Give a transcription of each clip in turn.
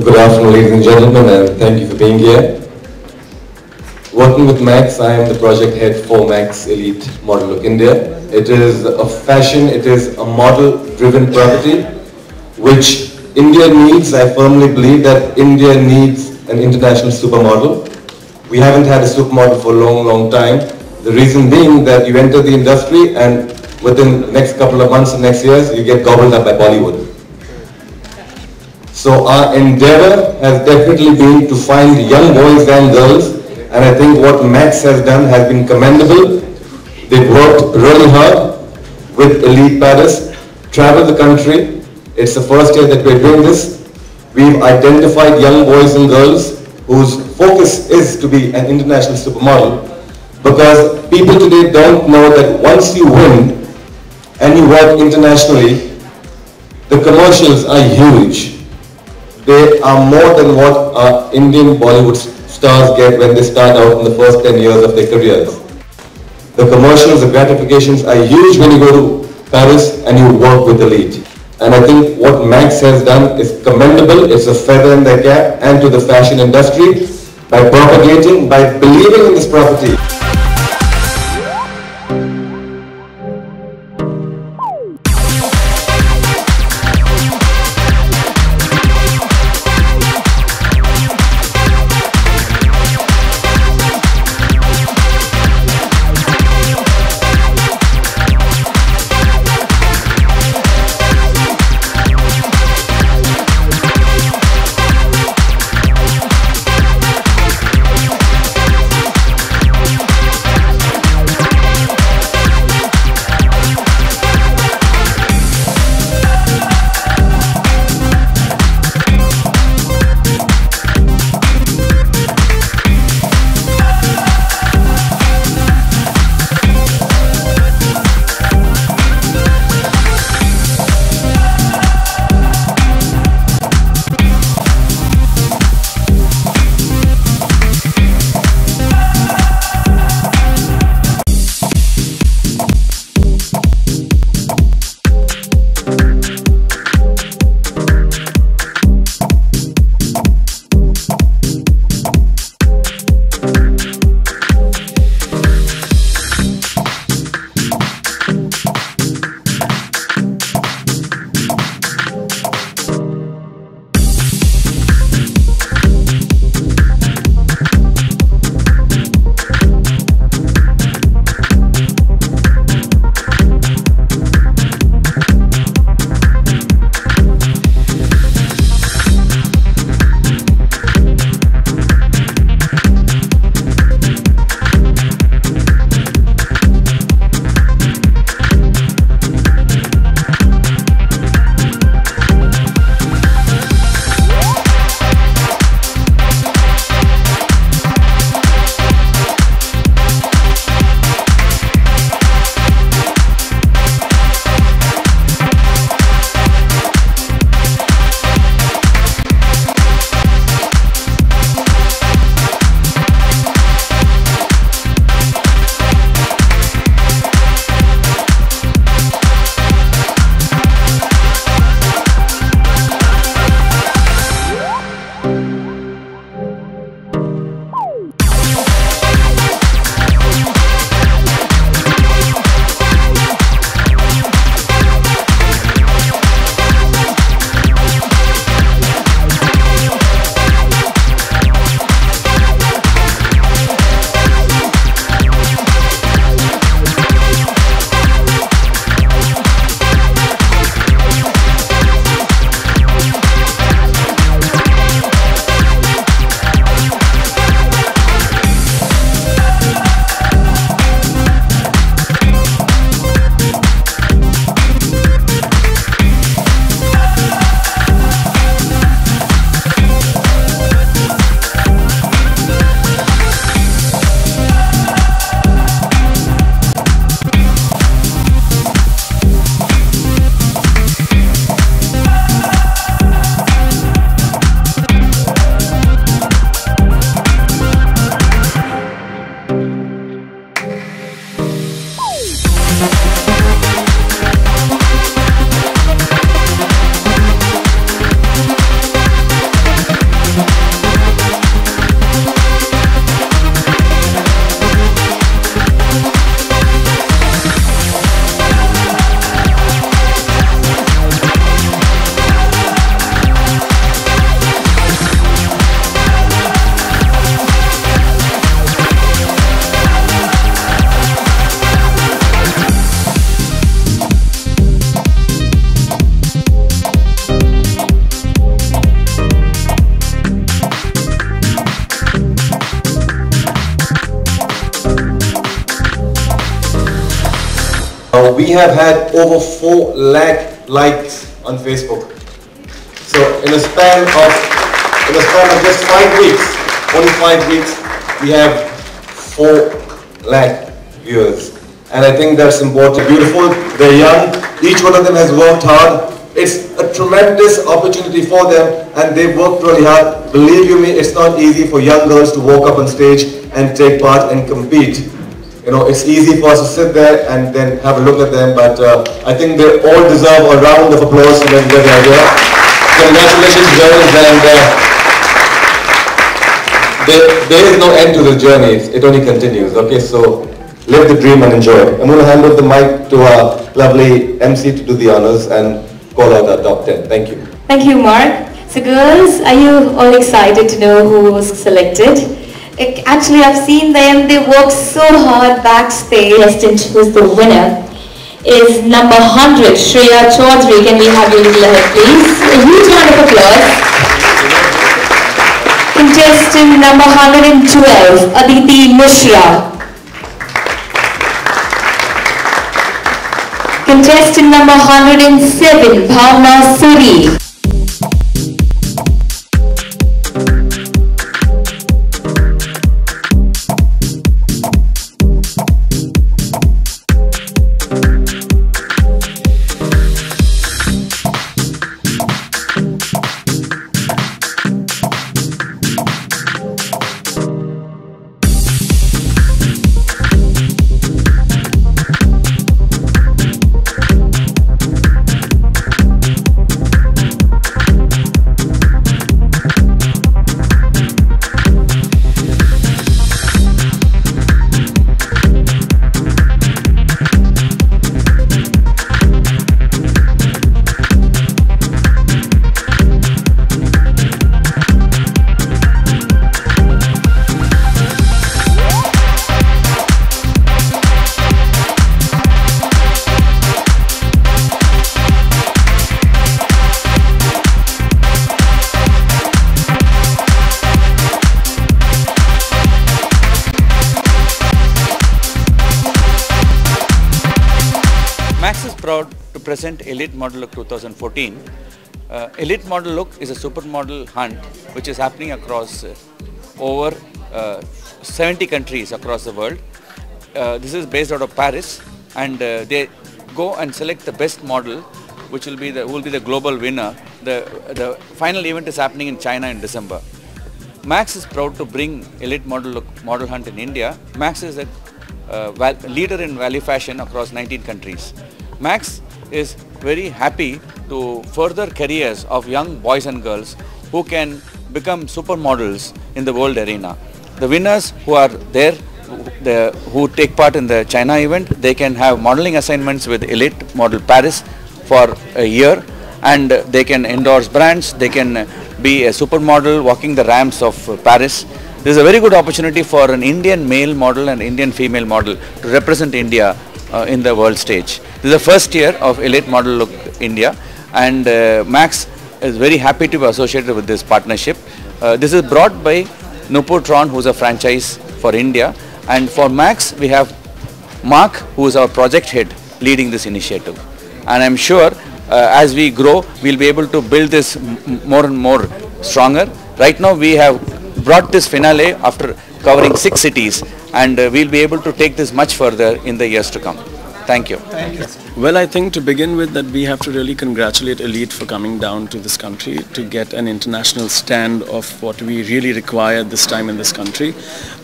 So good afternoon, ladies and gentlemen, and thank you for being here. Working with Max, I am the project head for Max Elite Model Look India. It is a fashion, it is a model-driven property, which India needs. I firmly believe that India needs an international supermodel. We haven't had a supermodel for a long, long time. The reason being that you enter the industry and within the next couple of months and next years, you get gobbled up by Bollywood. So our endeavor has definitely been to find young boys and girls, and I think what Max has done has been commendable. They've worked really hard with Elite Paris, traveled the country. It's the first year that we're doing this. We've identified young boys and girls whose focus is to be an international supermodel, because people today don't know that once you win and you work internationally, the commercials are huge. They are more than what our Indian Bollywood stars get when they start out in the first 10 years of their careers. The commercials, the gratifications are huge when you go to Paris and you work with Elite. And I think what Max has done is commendable. It's a feather in their cap and to the fashion industry by propagating, by believing in this property. we have had over 4 lakh likes on Facebook. So in a span of just 5 weeks, only 5 weeks, we have 4 lakh viewers. And I think that's important. Beautiful, they're young, each one of them has worked hard. It's a tremendous opportunity for them and they've worked really hard. Believe you me, it's not easy for young girls to walk up on stage and take part and compete. You know, it's easy for us to sit there and then have a look at them, but I think they all deserve a round of applause for them getting there. Congratulations, girls, and there is no end to the journey. It only continues. Okay, so live the dream and enjoy. I'm going to hand over the mic to our lovely MC to do the honors and call out our top 10. Thank you. Thank you, Mark. So girls, are you all excited to know who was selected? Actually, I've seen them, they work so hard backstage. Contestant who's the winner is number 100, Shreya Chaudhary. Can we have your little help, please? A huge round of applause. Contestant number 112, Aditi Mishra. Contestant number 107, Bhavna Suri. Proud to present Elite Model Look 2014. Elite Model Look is a supermodel hunt which is happening across over 70 countries across the world. This is based out of Paris, and they go and select the best model, which will be the global winner. The final event is happening in China in December. Max is proud to bring Elite Model Look model hunt in India. Max is a leader in value fashion across 19 countries. Max is very happy to further careers of young boys and girls who can become supermodels in the world arena. The winners who are there, who take part in the China event, they can have modeling assignments with Elite Model Paris for a year, and they can endorse brands, they can be a supermodel walking the ramps of Paris. This is a very good opportunity for an Indian male model and Indian female model to represent India in the world stage. This is the first year of Elite Model Look India, and Max is very happy to be associated with this partnership. This is brought by Nupur Tron, who is a franchise for India, and for Max we have Mark, who is our project head leading this initiative. And I am sure as we grow, we will be able to build this more and more stronger. Right now we have brought this finale after covering 6 cities, and we will be able to take this much further in the years to come. Thank you. Thank you. Well, I think to begin with that we have to really congratulate Elite for coming down to this country to get an international stand of what we really require this time in this country.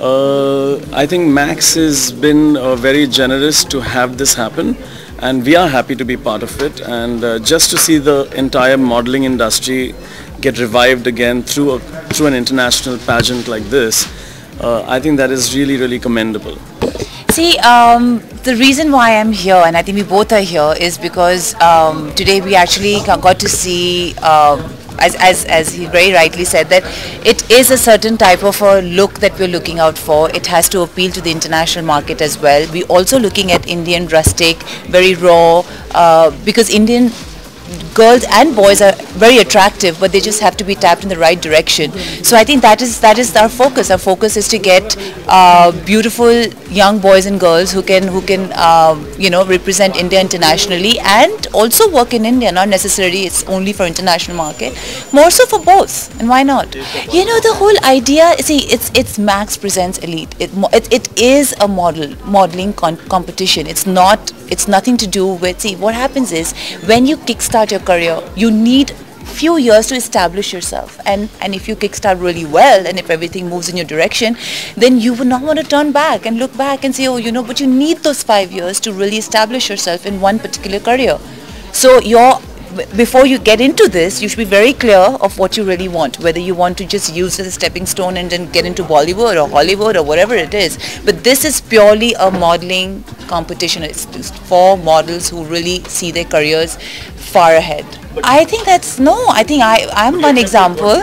I think Max has been very generous to have this happen, and we are happy to be part of it, and just to see the entire modeling industry get revived again through an international pageant like this, I think that is really, really commendable. See, the reason why I'm here, and I think we both are here, is because today we actually got to see, as he very rightly said, that it is a certain type of a look that we're looking out for. It has to appeal to the international market as well. We're also looking at Indian rustic, very raw, because Indian girls and boys are very attractive, but they just have to be tapped in the right direction. So I think that is our focus. Our focus is to get beautiful young boys and girls who can represent India internationally and also work in India. Not necessarily it's only for international market, more so for both. And why not? The whole idea. See, it's Max Presents Elite. It is a modeling competition. It's nothing to do with. See, what happens is when you kickstart your career, you need few years to establish yourself, and if you kickstart really well and if everything moves in your direction, then you would not want to turn back and look back and say, but you need those 5 years to really establish yourself in one particular career. So before you get into this, you should be very clear of what you really want, whether you want to just use it as a stepping stone and then get into Bollywood or Hollywood or whatever it is. But this is purely a modeling competition. It's just for models who really see their careers far ahead. I think I'm one example.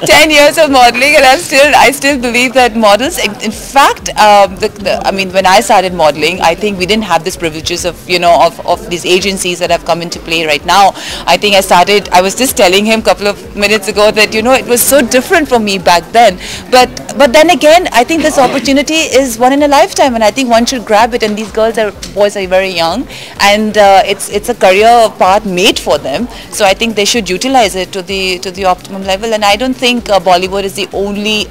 10 years of modeling, and I still believe that models, in fact, when I started modeling, I think we didn't have these privileges of these agencies that have come into play right now. I think I was just telling him a couple of minutes ago that it was so different for me back then, but then again, I think this opportunity is one in a lifetime, and I think one should grab it. And these boys are very young, and it's a career path made for them, so I think they should utilize it to the optimum level. And I don't think Bollywood is the only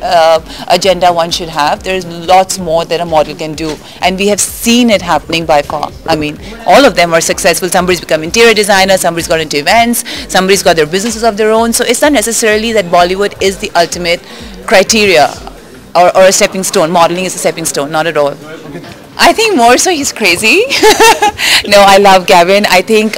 agenda one should have. There's lots more that a model can do, and we have seen it happening by far. I mean, all of them are successful. Somebody's become interior designer, somebody's got into events, somebody's got their businesses of their own. So it's not necessarily that Bollywood is the ultimate criteria or a stepping stone. Modeling is a stepping stone, not at all. I think more so he's crazy. No, I love Gavin. I think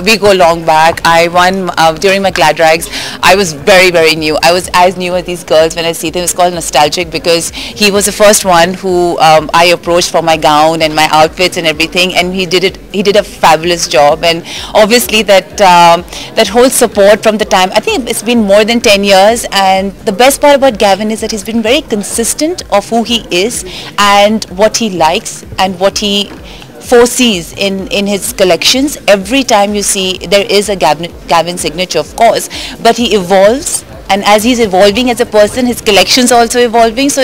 we go long back. I won during my glad rags. I was very, very new. I was as new as these girls when I see them. It's called nostalgic because he was the first one who I approached for my gown and my outfits and everything, and he did a fabulous job. And obviously that whole support from the time, I think it's been more than 10 years, and the best part about Gavin is that he's been very consistent of who he is and what he likes and what he foresees in his collections. Every time you see, there is a Gavin signature, of course, but he evolves, and as he's evolving as a person, his collections are also evolving. So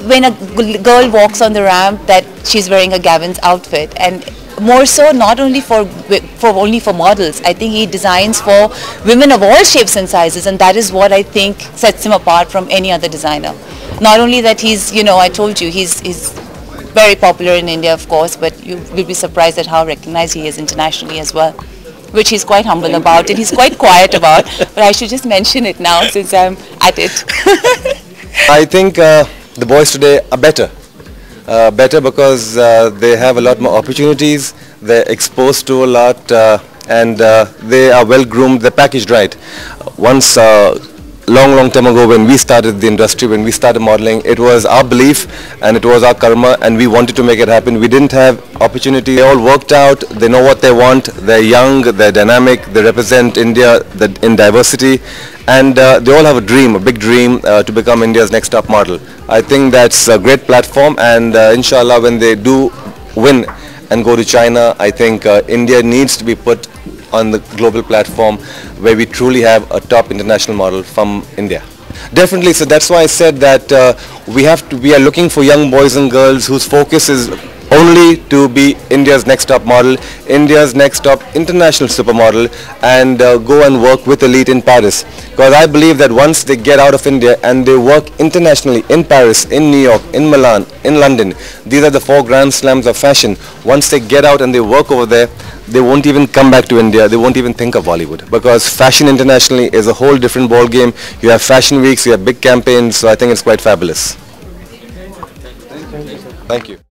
when a girl walks on the ramp that she's wearing a Gavin's outfit. And more so, not only for models. I think he designs for women of all shapes and sizes, and that is what I think sets him apart from any other designer. Not only that he's, I told you, he's very popular in India, of course, but you will be surprised at how recognized he is internationally as well, which he's quite humble about and he's quite quiet about, but I should just mention it now since I'm at it. I think the boys today are better. Better because they have a lot more opportunities, they're exposed to a lot, and they are well groomed, they're packaged right. Once long time ago, when we started the industry, when we started modeling, it was our belief and it was our karma, and we wanted to make it happen. We didn't have opportunity. They all worked out, they know what they want, they're young, they're dynamic, they represent India in diversity, and they all have a dream, a big dream to become India's next top model. I think that's a great platform, and inshallah when they do win and go to China, I think India needs to be put on the global platform where we truly have a top international model from India. Definitely, so that's why I said that we are looking for young boys and girls whose focus is only to be India's next top model, India's next top international supermodel, and go and work with Elite in Paris. Because I believe that once they get out of India and they work internationally in Paris, in New York, in Milan, in London, these are the 4 grand slams of fashion. Once they get out and they work over there, they won't even come back to India, they won't even think of Bollywood. Because fashion internationally is a whole different ball game. You have fashion weeks, you have big campaigns, so I think it's quite fabulous. Thank you.